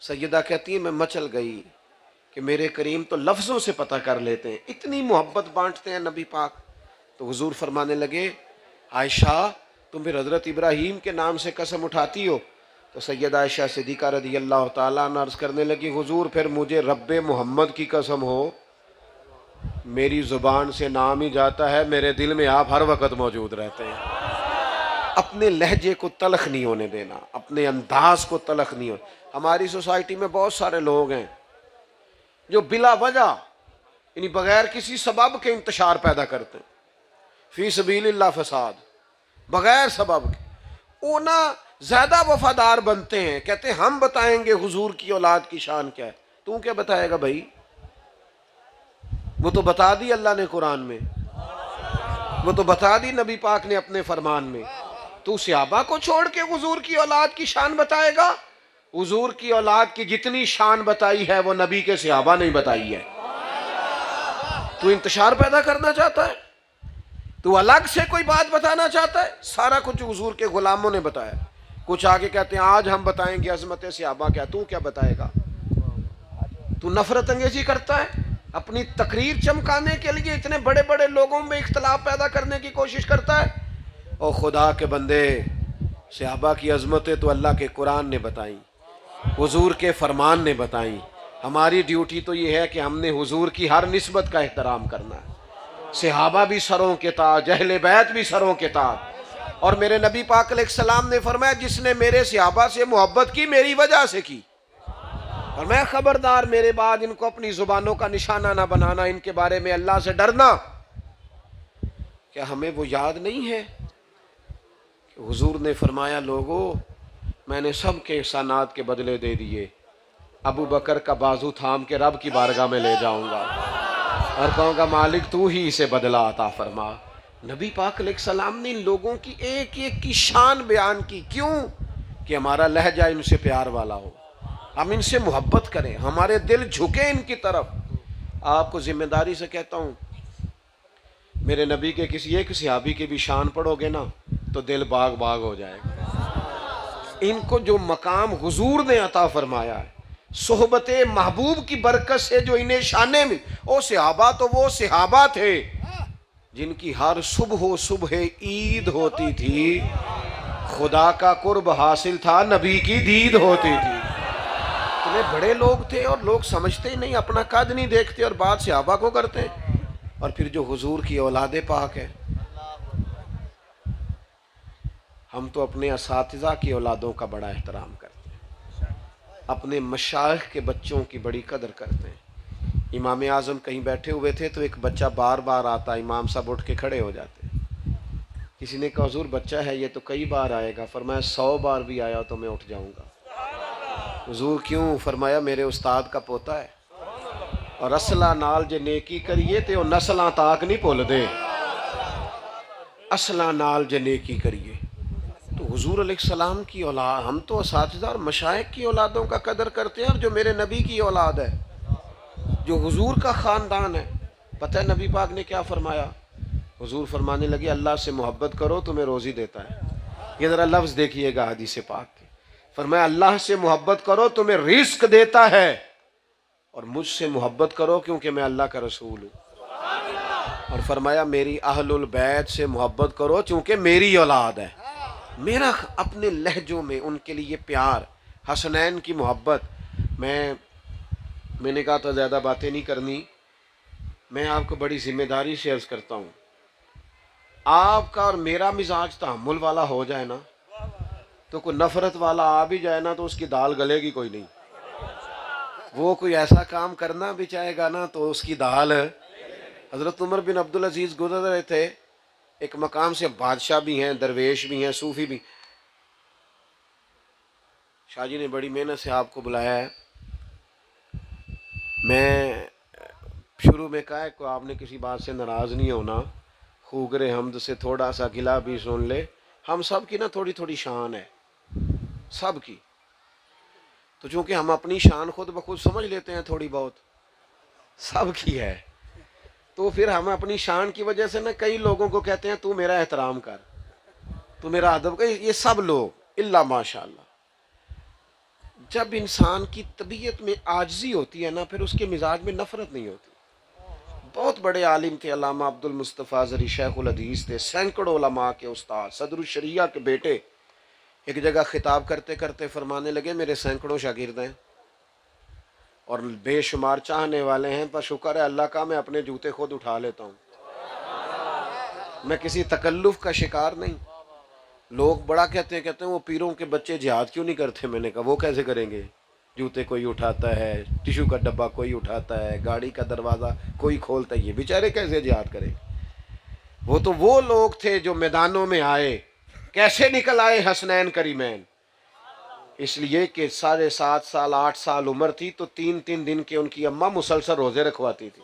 सैयदा कहती है मैं मचल गई कि मेरे करीम तो लफ्ज़ों से पता कर लेते हैं, इतनी मोहब्बत बांटते हैं नबी पाक। तो हुजूर फरमाने लगे, आयशा तुम फिर हज़रत इब्राहीम के नाम से कसम उठाती हो? तो सैयदा आयशा सिद्दीक़ा रज़ी अल्लाह ताला अन्हा अर्ज़ करने लगी, हुजूर फिर मुझे रब्बे मोहम्मद की कसम हो, मेरी ज़ुबान से नाम ही जाता है, मेरे दिल में आप हर वक़्त मौजूद रहते हैं। अपने लहजे को तलख नहीं होने देना, अपने अंदाज को तलख नहीं हो। हमारी सोसाइटी में बहुत सारे लोग हैं जो बिला वजह यानी बगैर किसी सबब के इंतशार पैदा करते हैं, फी सबीलिल्लाह फसाद, बगैर सबब के। वो ना ज्यादा वफादार बनते हैं, कहते हैं हम बताएंगे हुजूर की औलाद की शान क्या है। तू क्या बताएगा भाई? वो तो बता दी अल्लाह ने कुरान में, वो तो बता दी नबी पाक ने अपने फरमान में। तू सहाबा को छोड़ के हुजूर की औलाद की शान बताएगा? हुजूर की औलाद की जितनी शान बताई है वो नबी के सहाबा नहीं बताई है। तू इंतशार पैदा करना चाहता है? तू अलग से कोई बात बताना चाहता है? सारा कुछ हुजूर के गुलामों ने बताया। कुछ आगे कहते हैं आज हम बताएंगे अजमत सहाबा क्या, तू क्या बताएगा? तू नफरत अंगेजी करता है, अपनी तकरीर चमकाने के लिए इतने बड़े बड़े लोगों में इख्तलाफ पैदा करने की कोशिश करता है। और खुदा के बंदे, सहाबा की अजमतें तो अल्लाह के कुरान ने बताई, हुजूर के फरमान ने बताई। हमारी ड्यूटी तो ये है कि हमने हुजूर की हर निस्बत का एहतराम करना है। सहाबा भी सरों के ताज, अहले बैत भी सरों के ताज। और मेरे नबी पाक अलैहिस्सलाम ने फरमाया, जिसने मेरे सहाबा से मोहब्बत की मेरी वजह से की। और मैं खबरदार, मेरे बाद इनको अपनी जुबानों का निशाना ना बनाना, इनके बारे में अल्लाह से डरना। क्या हमें वो याद नहीं है कि हुजूर ने फरमाया, लोगों मैंने सब के एहसानात के बदले दे दिए, अबू बकर का बाजू थाम के रब की बारगाह में ले जाऊंगा और कहूँगा मालिक तू ही इसे बदला अता फरमा। नबी पाक अलैहिस्सलाम ने इन लोगों की एक एक की शान बयान की। क्यों? कि हमारा लहजा इनसे प्यार वाला हो, हम इनसे मोहब्बत करें, हमारे दिल झुके इनकी तरफ। आपको जिम्मेदारी से कहता हूँ, मेरे नबी के किसी एक सहाबी की भी शान पढ़ोगे ना तो दिल बाग बाग हो जाएगा। इनको जो मकाम हुजूर ने अता फरमाया है, सोहबत महबूब की बरकत से जो इन्हें शाने में, ओ सहाबा तो वो सहाबा थे जिनकी हर सुबह सुबह ईद होती थी, खुदा का कुर्ब हासिल था, नबी की दीद होती थी। इतने बड़े लोग थे और लोग समझते ही नहीं, अपना कद नहीं देखते और बात सहाबा को करते हैं। और फिर जो हुजूर की औलादे पाक है, हम तो अपने असातिज़ा की औलादों का बड़ा एहतराम करते हैं, अपने मशाइख के बच्चों की बड़ी कदर करते हैं। इमाम आज़म कहीं बैठे हुए थे तो एक बच्चा बार बार आता, इमाम साहब उठ के खड़े हो जाते। किसी ने कहा हुजूर बच्चा है ये तो कई बार आएगा। फरमाया 100 बार भी आया तो मैं उठ जाऊंगा। हुजूर क्यों? फरमाया मेरे उस्ताद का पोता है और असला नाल जे नेकी करिए तो नस्लां ताक नहीं भुलदे, असला नाल जे नेकी करिए। तो हुजूर अलैहिस्सलाम की औलाद, हम तो असातिज़ा और मशाइख की औलादों का कदर करते हैं। और जो मेरे नबी की औलाद है, जो हुजूर का ख़ानदान है, पता है नबी पाक ने क्या फरमाया? हुजूर फरमाने लगे, अल्लाह से मोहब्बत करो तुम्हें रोज़ी देता है। ये ज़रा लफ्ज़ देखिएगा हदीस पाक के। फरमाया अल्लाह से मोहब्बत करो तुम्हें रिस्क देता है, और मुझसे मोहब्बत करो क्योंकि मैं अल्लाह का रसूल हूँ। और फरमाया मेरी अहलुल बैत से मोहब्बत करो क्योंकि मेरी औलाद है। मेरा अपने लहजों में उनके लिए प्यार, हसनैन की मोहब्बत। मैंने कहा तो ज़्यादा बातें नहीं करनी, मैं आपको बड़ी जिम्मेदारी से अर्ज़ करता हूँ, आपका और मेरा मिजाज तहम्मुल वाला हो जाए ना, तो कोई नफ़रत वाला आ भी जाए ना तो उसकी दाल गलेगी कोई नहीं। वो कोई ऐसा काम करना भी चाहेगा ना तो उसकी दाल। हज़रत उमर बिन अब्दुल अजीज़ गुजर रहे थे, एक मकाम से बादशाह भी हैं, दरवेश भी हैं, सूफ़ी भी। शाह जी ने बड़ी मेहनत से आपको बुलाया है। मैं शुरू में कहा है कि आपने किसी बात से नाराज़ नहीं होना, खूगरे हमद से थोड़ा सा गिला भी सुन ले। हम सब की ना थोड़ी थोड़ी शान है, सब की। तो चूँकि हम अपनी शान खुद ब खुद समझ लेते हैं, थोड़ी बहुत सब की है, तो फिर हम अपनी शान की वजह से ना कई लोगों को कहते हैं तू मेरा एहतराम कर, तू मेरा अदब कर। ये सब लोग इल्ला माशाअल्लाह जब इंसान की तबीयत में आजिज़ी होती है ना, फिर उसके मिजाज में नफरत नहीं होती। बहुत बड़े आलिम थे अल्लामा अब्दुल मुस्तफ़ा ज़री शेखुल हदीस थे, सैकड़ों उलमा के उस्ताद, सदरुल शरिया के बेटे। एक जगह खिताब करते करते फरमाने लगे, मेरे सैकड़ों शागिर्द हैं और बेशुमार चाहने वाले हैं, पर शुक्र है अल्लाह का मैं अपने जूते खुद उठा लेता हूँ, मैं किसी तकल्लुफ़ का शिकार नहीं। लोग बड़ा कहते हैं वो पीरों के बच्चे जिहाद क्यों नहीं करते। मैंने कहा वो कैसे करेंगे, जूते कोई उठाता है, टिशू का डब्बा कोई उठाता है, गाड़ी का दरवाज़ा कोई खोलता है, ये बेचारे कैसे जिहाद करें। वो लोग थे जो मैदानों में आए, कैसे निकल आए हसनैन करीमैन, इसलिए कि 7.5 साल 8 साल उम्र थी तो 3-3 दिन के उनकी अम्मा मुसलसल रोजे रखवाती थी।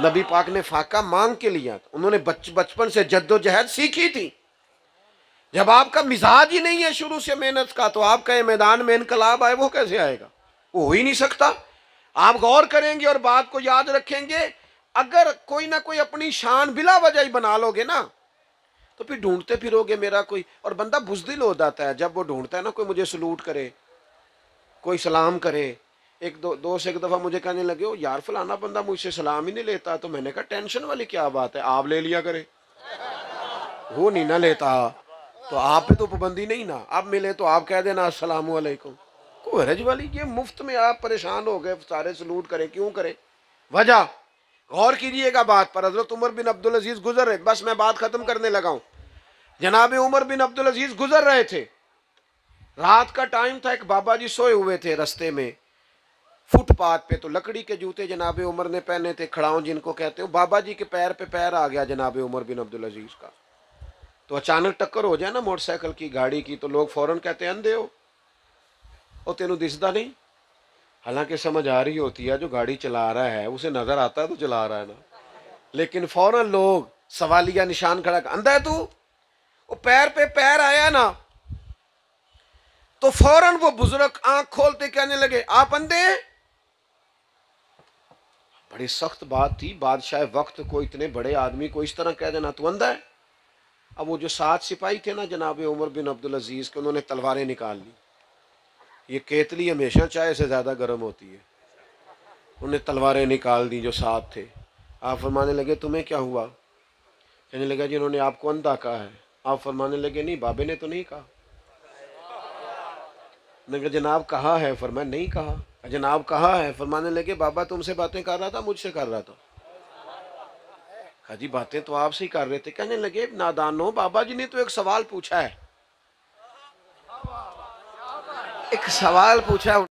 नबी पाक ने फाका मांग के लिया था, उन्होंने बचपन से जद्दोजहद सीखी थी। जब आपका मिजाज ही नहीं है शुरू से मेहनत का, तो आपका ये मैदान में इनकलाब आए, वो कैसे आएगा, वो हो ही नहीं सकता। आप गौर करेंगे और बात को याद रखेंगे, अगर कोई ना कोई अपनी शान बिला वजह ही बना लोगे ना, तो फिर ढूंढते फिरोगे मेरा कोई, और बंदा बुज़दिल हो जाता है जब वो ढूंढता है ना कोई मुझे सलूट करे, कोई सलाम करे। एक दोस्त एक दफ़ा मुझे कहने लगे, ओ यार फलाना बंदा मुझसे सलाम ही नहीं लेता। तो मैंने कहा टेंशन वाली क्या बात है, आप ले लिया करे, वो नहीं ना लेता तो आप पे तो पाबंदी नहीं ना, अब मिले तो आप कह देना अस्सलाम वालेकुम, कोई हरज वाली, ये मुफ्त में आप परेशान हो गए, सारे सलूट करें, क्यों करें, वजह गौर कीजिएगा बात पर। हजरत उमर बिन अब्दुल अजीज गुजर रहे, बस मैं बात खत्म करने लगा हूं। जनाब उमर बिन अब्दुल अजीज गुजर रहे थे, रात का टाइम था, एक बाबा जी सोए हुए थे रास्ते में फुटपाथ पे, तो लकड़ी के जूते जनाब उमर ने पहने थे, खड़ाऊं जिनको कहते हो। बाबा जी के पैर पे पैर आ गया जनाब उमर बिन अब्दुल अजीज का। तो अचानक टक्कर हो जाए ना मोटरसाइकिल की, गाड़ी की, तो लोग फौरन कहते हैं अंधे हो, और तेनू दिसदा नहीं। हालांकि समझ आ रही होती है, जो गाड़ी चला रहा है उसे नजर आता है तो चला रहा है ना, लेकिन फौरन लोग सवालिया निशान खड़ा, अंधा है तू, वो पैर पे पैर आया ना, तो फौरन वो बुजुर्ग आंख खोलते कहने लगे आप अंधे हैं। बड़ी सख्त बात थी, बादशाह वक्त को, इतने बड़े आदमी को इस तरह कह देना तू अंधा है। अब वो जो 7 सिपाही थे ना जनाब उमर बिन अब्दुल अजीज के, उन्होंने तलवारें निकाल ली। ये केतली हमेशा चाय से ज्यादा गर्म होती है। उन्हें तलवारें निकाल दी जो 7 थे। आप फरमाने लगे तुम्हें क्या हुआ, कहने लगा जी उन्होंने आपको अंधा कहा है। आप फरमाने लगे नहीं, बाबे ने तो नहीं कहा। मैंने कहा जनाब कहा है, फरमाया नहीं कहा। जनाब कहा है, फरमाने लगे बाबा तुमसे बातें कर रहा था, मुझसे कर रहा था। कहा जी बातें तो आपसे ही कर रहे थे। कहने लगे नादानो, बाबा जी ने तो एक सवाल पूछा है, एक सवाल पूछा।